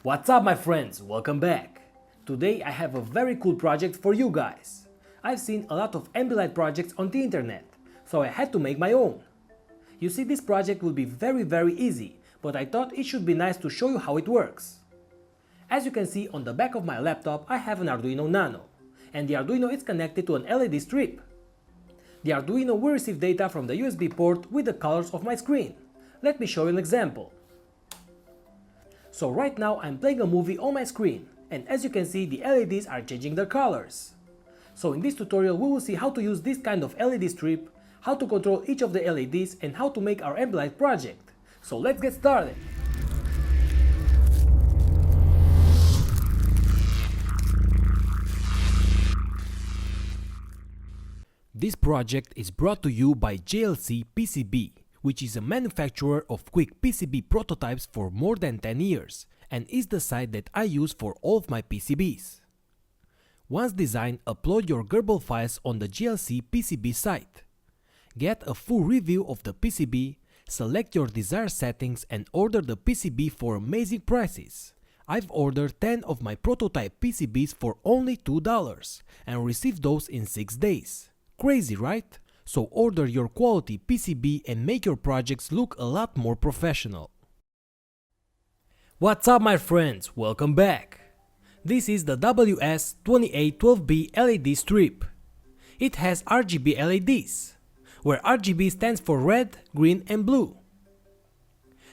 What's up my friends, welcome back. Today I have a very cool project for you guys. I've seen a lot of ambilight projects on the internet, so I had to make my own. You see, this project will be very easy, but I thought it should be nice to show you how it works. As you can see on the back of my laptop I have an Arduino Nano, and the Arduino is connected to an LED strip. The Arduino will receive data from the USB port with the colors of my screen. Let me show you an example. So right now I'm playing a movie on my screen, and as you can see the LEDs are changing their colors. So in this tutorial we will see how to use this kind of LED strip, how to control each of the LEDs and how to make our ambilight project. So let's get started! This project is brought to you by JLCPCB, which is a manufacturer of quick PCB prototypes for more than 10 years and is the site that I use for all of my PCBs. Once designed, upload your Gerbil files on the JLCPCB site. Get a full review of the PCB, select your desired settings and order the PCB for amazing prices. I've ordered 10 of my prototype PCBs for only $2 and received those in 6 days. Crazy, right? So order your quality PCB and make your projects look a lot more professional. What's up my friends, welcome back. This is the WS2812B LED strip. It has RGB LEDs, where RGB stands for red, green and blue.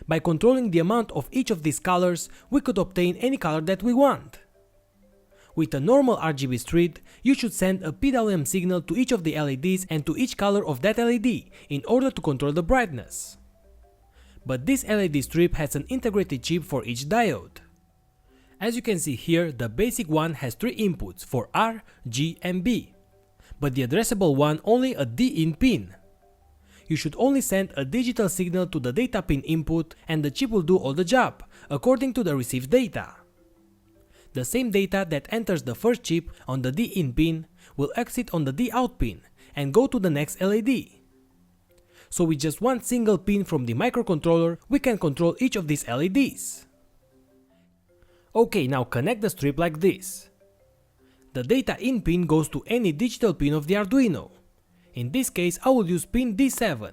By controlling the amount of each of these colors, we could obtain any color that we want. With a normal RGB strip, you should send a PWM signal to each of the LEDs and to each color of that LED in order to control the brightness. But this LED strip has an integrated chip for each diode. As you can see here, the basic one has 3 inputs for R, G and B, but the addressable one only a D-in pin. You should only send a digital signal to the data pin input and the chip will do all the job, according to the received data. The same data that enters the first chip on the D-in pin will exit on the D-out pin and go to the next LED. So with just one single pin from the microcontroller, we can control each of these LEDs. Okay, now connect the strip like this. The data in pin goes to any digital pin of the Arduino. In this case, I will use pin D7.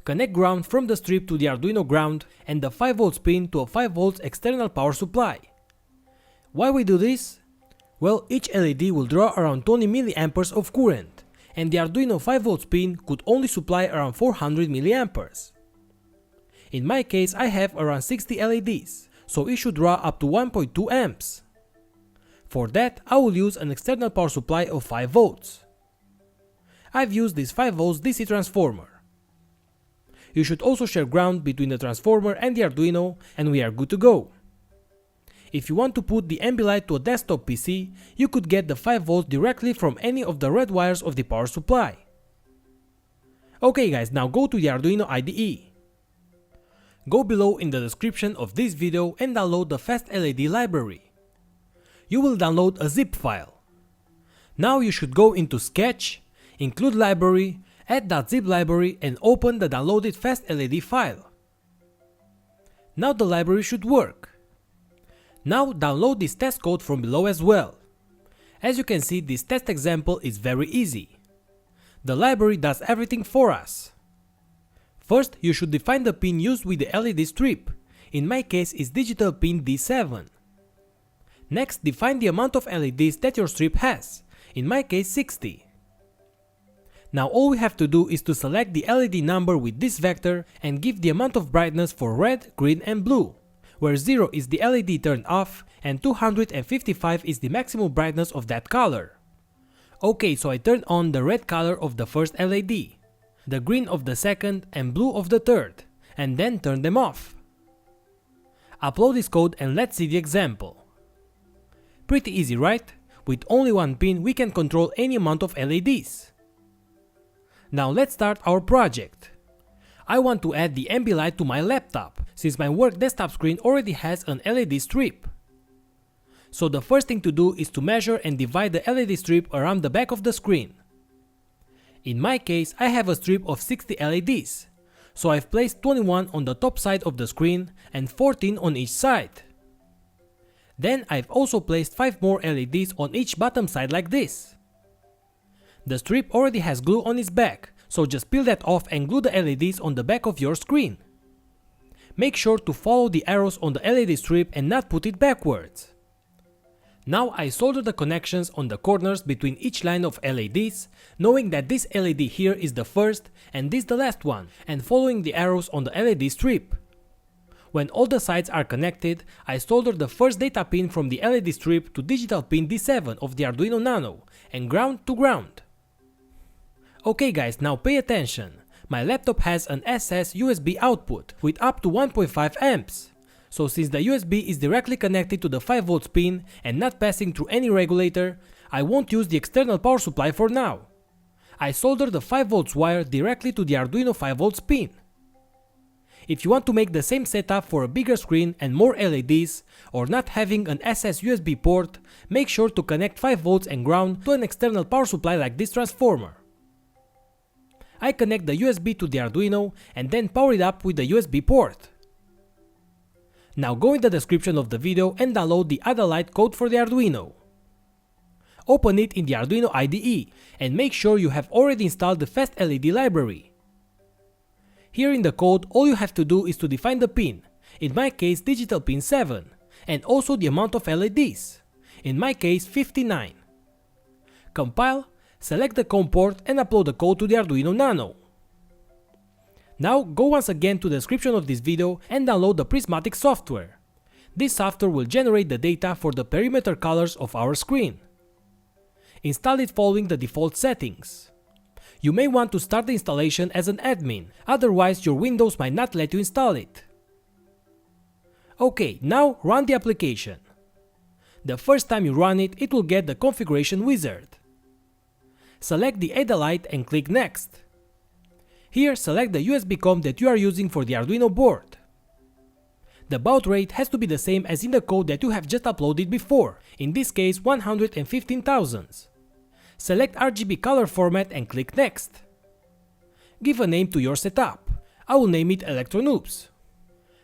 Connect ground from the strip to the Arduino ground and the 5V pin to a 5V external power supply. Why we do this? Well, each LED will draw around 20 mA of current, and the Arduino 5V pin could only supply around 400 mA. In my case, I have around 60 LEDs, so it should draw up to 1.2 amps. For that, I will use an external power supply of 5 volts. I've used this 5V DC transformer. You should also share ground between the transformer and the Arduino, and we are good to go. If you want to put the ambilight to a desktop PC, you could get the 5V directly from any of the red wires of the power supply. Okay guys, now go to the Arduino IDE. Go below in the description of this video and download the Fast LED library. You will download a zip file. Now you should go into Sketch, Include Library, Add.zip library and open the downloaded Fast LED file. Now the library should work. Now download this test code from below as well. As you can see, this test example is very easy. The library does everything for us. First, you should define the pin used with the LED strip. In my case, it's digital pin D7. Next, define the amount of LEDs that your strip has. In my case, 60. Now all we have to do is to select the LED number with this vector and give the amount of brightness for red, green and blue, where 0 is the LED turned off and 255 is the maximum brightness of that color. Okay, so I turned on the red color of the first LED, the green of the second and blue of the third, and then turn them off. Upload this code and let's see the example. Pretty easy, right? With only one pin we can control any amount of LEDs. Now let's start our project. I want to add the ambilight to my laptop, since my work desktop screen already has an LED strip. So the first thing to do is to measure and divide the LED strip around the back of the screen. In my case, I have a strip of 60 LEDs, so I've placed 21 on the top side of the screen and 14 on each side. Then I've also placed 5 more LEDs on each bottom side like this. The strip already has glue on its back, so just peel that off and glue the LEDs on the back of your screen. Make sure to follow the arrows on the LED strip and not put it backwards. Now I solder the connections on the corners between each line of LEDs, knowing that this LED here is the first and this the last one, and following the arrows on the LED strip. When all the sides are connected, I solder the first data pin from the LED strip to digital pin D7 of the Arduino Nano and ground to ground. Okay guys, now pay attention. My laptop has an SS USB output with up to 1.5 amps. So since the USB is directly connected to the 5V pin and not passing through any regulator, I won't use the external power supply for now. I solder the 5V wire directly to the Arduino 5V pin. If you want to make the same setup for a bigger screen and more LEDs, or not having an SS USB port, make sure to connect 5V and ground to an external power supply like this transformer. I connect the USB to the Arduino and then power it up with the USB port. Now go in the description of the video and download the ambilight code for the Arduino. Open it in the Arduino IDE and make sure you have already installed the Fast LED library. Here in the code, all you have to do is to define the pin, in my case digital pin 7, and also the amount of LEDs, in my case 59. Compile, select the COM port and upload the code to the Arduino Nano. Now go once again to the description of this video and download the prismatic software. This software will generate the data for the perimeter colors of our screen. Install it following the default settings. You may want to start the installation as an admin, otherwise your Windows might not let you install it. Okay, now run the application. The first time you run it, it will get the configuration wizard. Select the ambilight and click Next. Here select the USB COM that you are using for the Arduino board. The baud rate has to be the same as in the code that you have just uploaded before, in this case 115 thousandths. Select RGB color format and click Next. Give a name to your setup. I will name it Electronoops.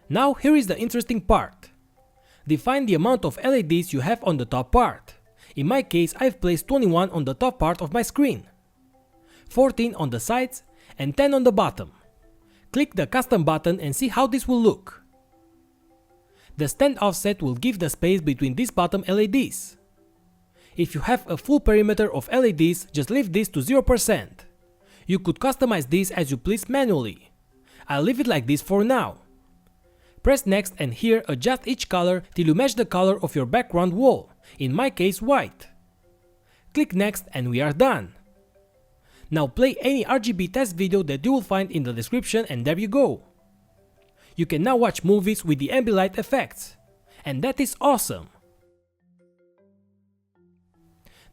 Now here is the interesting part. Define the amount of LEDs you have on the top part. In my case, I've placed 21 on the top part of my screen, 14 on the sides, and 10 on the bottom. Click the custom button and see how this will look. The stand offset will give the space between these bottom LEDs. If you have a full perimeter of LEDs, just leave this to 0%. You could customize this as you please manually. I'll leave it like this for now. Press Next and here adjust each color till you match the color of your background wall, in my case white. Click Next and we are done. Now play any RGB test video that you will find in the description and there you go. You can now watch movies with the ambilight effects. And that is awesome!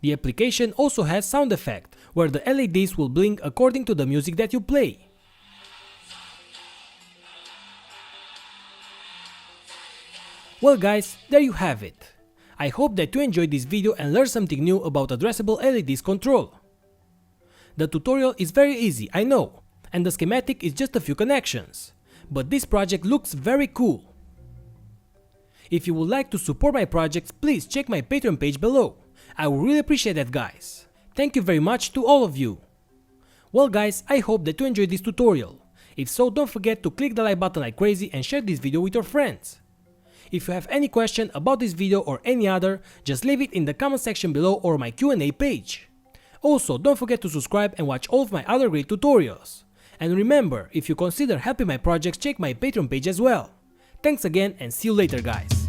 The application also has sound effect, where the LEDs will blink according to the music that you play. Well guys, there you have it. I hope that you enjoyed this video and learned something new about addressable LEDs control. The tutorial is very easy, I know, and the schematic is just a few connections, but this project looks very cool. If you would like to support my projects, please check my Patreon page below. I would really appreciate that guys. Thank you very much to all of you. Well guys, I hope that you enjoyed this tutorial. If so, don't forget to click the like button like crazy and share this video with your friends. If you have any question about this video or any other, just leave it in the comment section below or my Q&A page. Also, don't forget to subscribe and watch all of my other great tutorials. And remember, if you consider helping my projects, check my Patreon page as well. Thanks again and see you later guys.